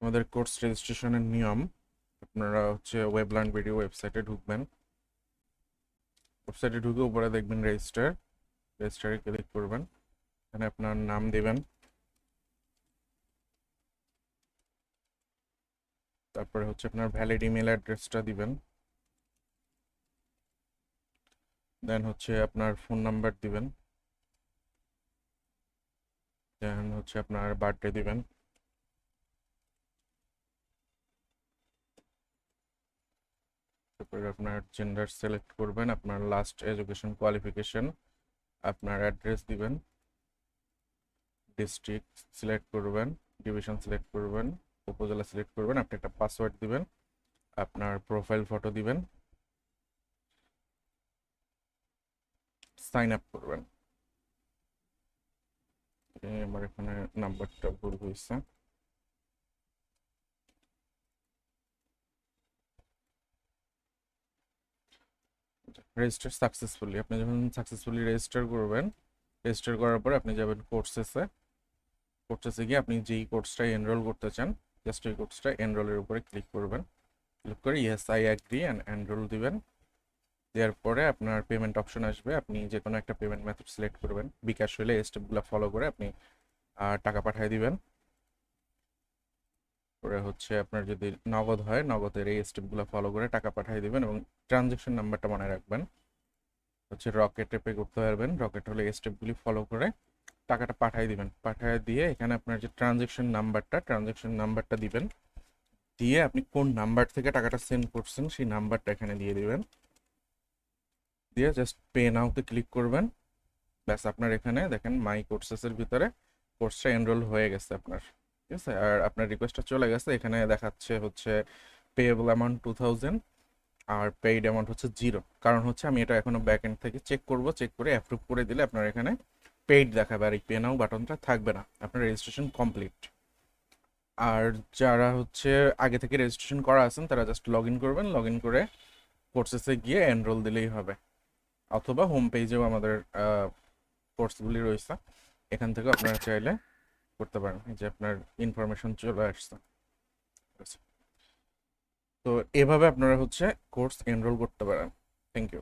আমাদের কোর্স রেজিস্ট্রেশনের নিয়ম, আপনারা হচ্ছে ওয়েবলার্ন ভিডিও ওয়েবসাইটে ঢুকবেন। ওয়েবসাইটে ঢুকে উপরে দেখবেন রেজিস্টারে ক্লিক করবেন। এখানে আপনার নাম দিবেন, তারপরে হচ্ছে আপনার ভ্যালিড ইমেল অ্যাড্রেসটা দিবেন, দেন হচ্ছে আপনার ফোন নাম্বার দিবেন, দেন হচ্ছে আপনার বার্থডে দিবেন, তারপরে আপনার জেন্ডার সিলেক্ট করবেন, আপনার লাস্ট এডুকেশন কোয়ালিফিকেশন, আপনার অ্যাড্রেস দিবেন, ডিস্ট্রিক্ট সিলেক্ট করবেন, ডিভিশন সিলেক্ট করবেন, উপজেলা সিলেক্ট করবেন, আপনি একটা পাসওয়ার্ড দিবেন, আপনার প্রোফাইল ফটো দিবেন, সাইন আপ করবেন। আমার এখানে নাম্বারটা ভুল হয়েছে। রেজিস্টার সাকসেসফুলি, আপনি যখন সাকসেসফুলি রেজিস্টার করবেন, রেজিস্টার করার পরে আপনি যাবেন কোর্সেসে গিয়ে আপনি যেই কোর্সটাই এনরোল করতে চান, জাস্ট ওই কোর্সটা এনরোলের উপরে ক্লিক করবেন। ক্লিক করে yes I agree and enrol দিবেন। দেওয়ার পরে আপনার পেমেন্ট অপশন আসবে, আপনি যে কোনো একটা পেমেন্ট মেথড সিলেক্ট করবেন। বিকাশ হলে এই স্টেপগুলো ফলো করে আপনি টাকা পাঠিয়ে দিবেন। পরে হচ্ছে আপনার যদি নগদ হয়, নগদের এই স্টেপগুলো ফলো করে টাকা পাঠিয়ে দিবেন এবং ট্রানজ্যাকশন নাম্বারটা মনে রাখবেন। হচ্ছে রকেটে পে করতে পারবেন, রকেট হলে এই স্টেপগুলি ফলো করে টাকাটা পাঠিয়ে দিবেন। পাঠিয়ে দিয়ে এখানে আপনার যে ট্রানজ্যাকশন নাম্বারটা দিবেন, দিয়ে আপনি কোন নাম্বার থেকে টাকাটা সেন্ড করছেন সেই নাম্বারটা এখানে দিয়ে দিবেন। দিয়ে জাস্ট পে নাওতে ক্লিক করবেন। ব্যাস, আপনার এখানে দেখেন মাই কোর্সেসের ভিতরে কোর্সটা এনরোল হয়ে গেছে আপনার, ঠিক আছে। আর আপনার রিকোয়েস্টটা চলে গেছে, এখানে দেখাচ্ছে হচ্ছে পেয়েবল অ্যামাউন্ট 2000 আর পেইড অ্যামাউন্ট হচ্ছে 0। কারণ হচ্ছে আমি এটা এখনো ব্যাক এন্ড থেকে চেক করব, চেক করে অ্যাপ্রুভ করে দিলে আপনার এখানে পেইড দেখাবে আর এই পে নাও বাটনটা থাকবে না। আপনার রেজিস্ট্রেশন কমপ্লিট। আর যারা হচ্ছে আগে থেকে রেজিস্ট্রেশন করা আছেন তারা জাস্ট লগ ইন করবেন, লগ ইন করে কোর্সেসে গিয়ে এনরোল দিলেই হবে। অথবা হোম পেজেও আমাদের কোর্সগুলি রয়েছে, এখান থেকে আপনারা চাইলে করতে পারেন। এই যে আপনার ইনফরমেশন চলে আসছে, ঠিক আছে। তো এভাবে আপনারা হচ্ছে কোর্স এনরোল করতে পারেন। Thank you.